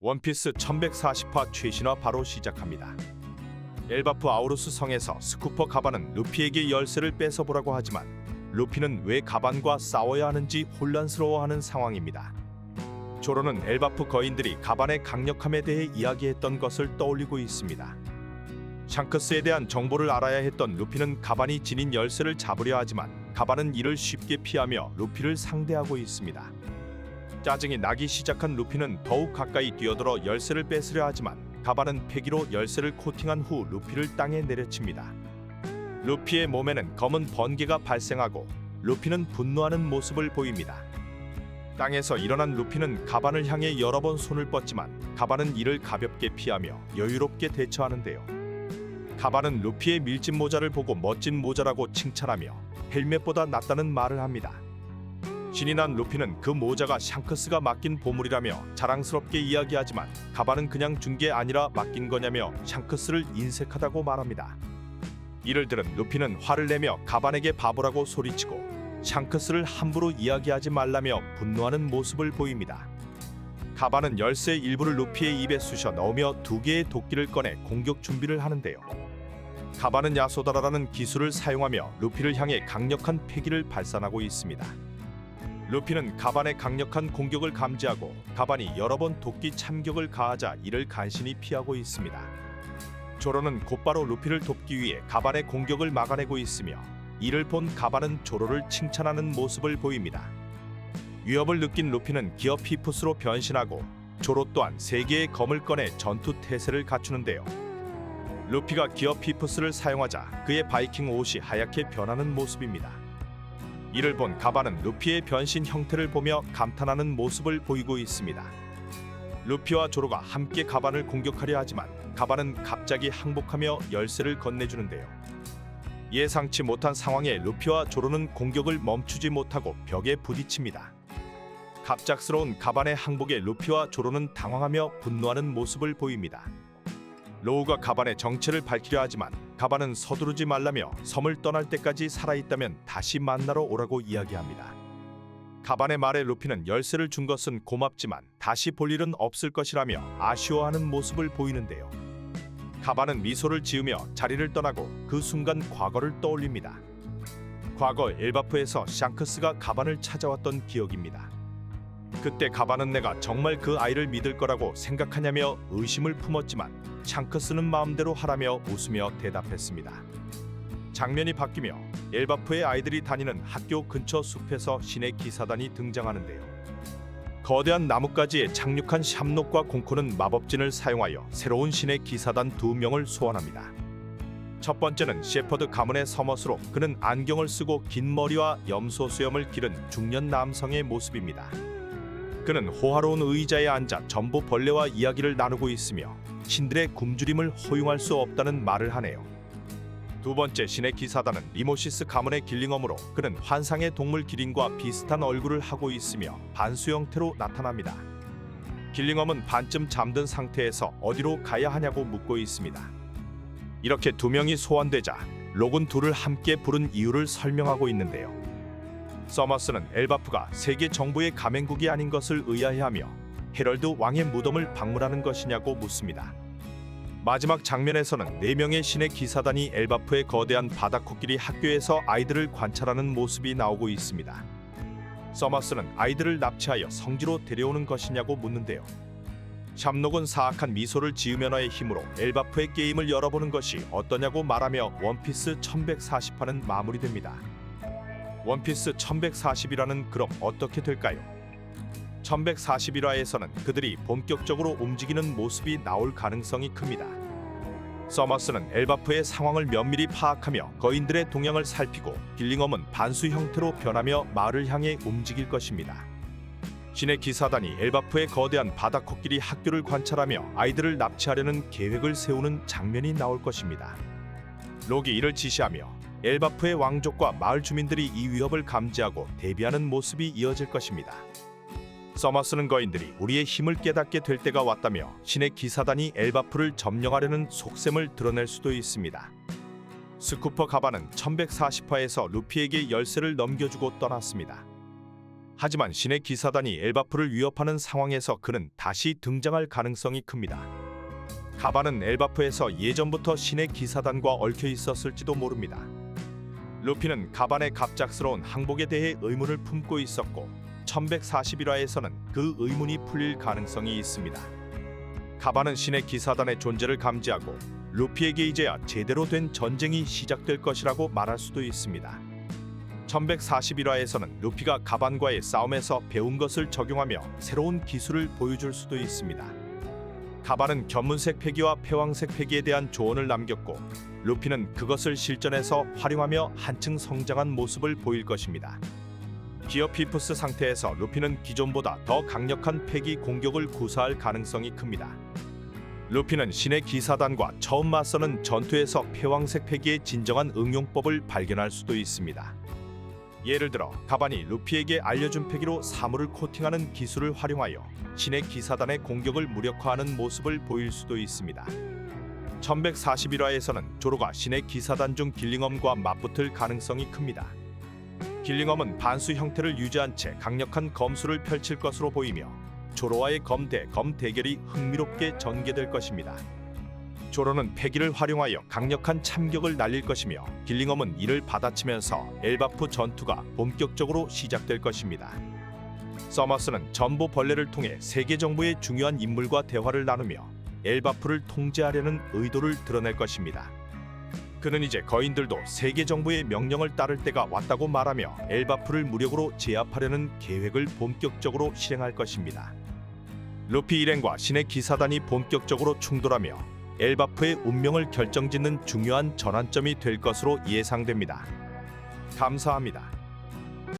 원피스 1140화 최신화 바로 시작합니다. 엘바프 아우루스 성에서 스쿠퍼 가반은 루피에게 열쇠를 뺏어보라고 하지만 루피는 왜 가반과 싸워야 하는지 혼란스러워하는 상황입니다. 조로는 엘바프 거인들이 가반의 강력함에 대해 이야기했던 것을 떠올리고 있습니다. 샹크스에 대한 정보를 알아야 했던 루피는 가반이 지닌 열쇠를 잡으려 하지만 가반은 이를 쉽게 피하며 루피를 상대하고 있습니다. 짜증이 나기 시작한 루피는 더욱 가까이 뛰어들어 열쇠를 뺏으려 하지만 가반은 패기로 열쇠를 코팅한 후 루피를 땅에 내려칩니다. 루피의 몸에는 검은 번개가 발생하고 루피는 분노하는 모습을 보입니다. 땅에서 일어난 루피는 가반을 향해 여러 번 손을 뻗지만 가반은 이를 가볍게 피하며 여유롭게 대처하는데요. 가반은 루피의 밀짚 모자를 보고 멋진 모자라고 칭찬하며 헬멧보다 낫다는 말을 합니다. 신이 난 루피는 그 모자가 샹크스가 맡긴 보물이라며 자랑스럽게 이야기하지만 가반은 그냥 준 게 아니라 맡긴 거냐며 샹크스를 인색하다고 말합니다. 이를 들은 루피는 화를 내며 가반에게 바보라고 소리치고 샹크스를 함부로 이야기하지 말라며 분노하는 모습을 보입니다. 가반은 열쇠의 일부를 루피의 입에 쑤셔 넣으며 두 개의 도끼를 꺼내 공격 준비를 하는데요. 가반은 야소다라라는 기술을 사용하며 루피를 향해 강력한 패기를 발산하고 있습니다. 루피는 가반의 강력한 공격을 감지하고 가반이 여러 번 도끼 참격을 가하자 이를 간신히 피하고 있습니다. 조로는 곧바로 루피를 돕기 위해 가반의 공격을 막아내고 있으며 이를 본 가반은 조로를 칭찬하는 모습을 보입니다. 위협을 느낀 루피는 기어 피푸스로 변신하고 조로 또한 세 개의 검을 꺼내 전투 태세를 갖추는데요. 루피가 기어 피푸스를 사용하자 그의 바이킹 옷이 하얗게 변하는 모습입니다. 이를 본 가반은 루피의 변신 형태를 보며 감탄하는 모습을 보이고 있습니다. 루피와 조로가 함께 가반을 공격하려 하지만 가반은 갑자기 항복하며 열쇠를 건네주는데요. 예상치 못한 상황에 루피와 조로는 공격을 멈추지 못하고 벽에 부딪힙니다. 갑작스러운 가반의 항복에 루피와 조로는 당황하며 분노하는 모습을 보입니다. 로우가 가반의 정체를 밝히려 하지만 가반은 서두르지 말라며 섬을 떠날 때까지 살아있다면 다시 만나러 오라고 이야기합니다. 가반의 말에 루피는 열쇠를 준 것은 고맙지만 다시 볼 일은 없을 것이라며 아쉬워하는 모습을 보이는데요. 가반은 미소를 지으며 자리를 떠나고 그 순간 과거를 떠올립니다. 과거 엘바프에서 샹크스가 가반을 찾아왔던 기억입니다. 그때 가반은 내가 정말 그 아이를 믿을 거라고 생각하냐며 의심을 품었지만 샹크스는 마음대로 하라며 웃으며 대답했습니다. 장면이 바뀌며 엘바프의 아이들이 다니는 학교 근처 숲에서 신의 기사단이 등장하는데요. 거대한 나뭇가지에 착륙한 샴록과 공코는 마법진을 사용하여 새로운 신의 기사단 2명을 소환합니다. 첫 번째는 셰퍼드 가문의 서머스로 그는 안경을 쓰고 긴 머리와 염소 수염을 기른 중년 남성의 모습입니다. 그는 호화로운 의자에 앉아 전보 벌레와 이야기를 나누고 있으며 신들의 굶주림을 허용할 수 없다는 말을 하네요. 두 번째 신의 기사단은 리모시스 가문의 길링엄으로 그는 환상의 동물 기린과 비슷한 얼굴을 하고 있으며 반수 형태로 나타납니다. 길링엄은 반쯤 잠든 상태에서 어디로 가야 하냐고 묻고 있습니다. 이렇게 두 명이 소환되자 록은 둘을 함께 부른 이유를 설명하고 있는데요. 서머스는 엘바프가 세계 정부의 가맹국이 아닌 것을 의아해하며 헤럴드 왕의 무덤을 방문하는 것이냐고 묻습니다. 마지막 장면에서는 4명의 신의 기사단이 엘바프의 거대한 바다코끼리 학교에서 아이들을 관찰하는 모습이 나오고 있습니다. 서머스는 아이들을 납치하여 성지로 데려오는 것이냐고 묻는데요. 샴록은 사악한 미소를 지으며 너의 힘으로 엘바프의 게임을 열어보는 것이 어떠냐고 말하며 원피스 1140화는 마무리됩니다. 원피스 1140이라는 그럼 어떻게 될까요? 1141화에서는 그들이 본격적으로 움직이는 모습이 나올 가능성이 큽니다. 서머스는 엘바프의 상황을 면밀히 파악하며 거인들의 동향을 살피고 길링엄은 반수 형태로 변하며 마을을 향해 움직일 것입니다. 신의 기사단이 엘바프의 거대한 바다코끼리 학교를 관찰하며 아이들을 납치하려는 계획을 세우는 장면이 나올 것입니다. 록이 이를 지시하며 엘바프의 왕족과 마을 주민들이 이 위협을 감지하고 대비하는 모습이 이어질 것입니다. 서머스는 거인들이 우리의 힘을 깨닫게 될 때가 왔다며 신의 기사단이 엘바프를 점령하려는 속셈을 드러낼 수도 있습니다. 스쿠퍼 가반은 1140화에서 루피에게 열쇠를 넘겨주고 떠났습니다. 하지만 신의 기사단이 엘바프를 위협하는 상황에서 그는 다시 등장할 가능성이 큽니다. 가반은 엘바프에서 예전부터 신의 기사단과 얽혀 있었을지도 모릅니다. 루피는 가반의 갑작스러운 항복에 대해 의문을 품고 있었고 1141화에서는 그 의문이 풀릴 가능성이 있습니다. 가반은 신의 기사단의 존재를 감지하고 루피에게 이제야 제대로 된 전쟁이 시작될 것이라고 말할 수도 있습니다. 1141화에서는 루피가 가반과의 싸움에서 배운 것을 적용하며 새로운 기술을 보여줄 수도 있습니다. 가반은 견문색 패기와 패왕색 패기에 대한 조언을 남겼고 루피는 그것을 실전에서 활용하며 한층 성장한 모습을 보일 것입니다. 기어 피프스 상태에서 루피는 기존보다 더 강력한 패기 공격을 구사할 가능성이 큽니다. 루피는 신의 기사단과 처음 맞서는 전투에서 패왕색 패기의 진정한 응용법을 발견할 수도 있습니다. 예를 들어 가반이 루피에게 알려준 패기로 사물을 코팅하는 기술을 활용하여 신의 기사단의 공격을 무력화하는 모습을 보일 수도 있습니다. 1141화에서는 조로가 신의 기사단 중 길링엄과 맞붙을 가능성이 큽니다. 길링엄은 반수 형태를 유지한 채 강력한 검수를 펼칠 것으로 보이며 조로와의 검 대결이 흥미롭게 전개될 것입니다. 조로는 패기를 활용하여 강력한 참격을 날릴 것이며 길링엄은 이를 받아치면서 엘바프 전투가 본격적으로 시작될 것입니다. 서머스는 전보 벌레를 통해 세계 정부의 중요한 인물과 대화를 나누며 엘바프를 통제하려는 의도를 드러낼 것입니다. 그는 이제 거인들도 세계 정부의 명령을 따를 때가 왔다고 말하며 엘바프를 무력으로 제압하려는 계획을 본격적으로 실행할 것입니다. 루피 일행과 신의 기사단이 본격적으로 충돌하며 엘바프의 운명을 결정짓는 중요한 전환점이 될 것으로 예상됩니다. 감사합니다.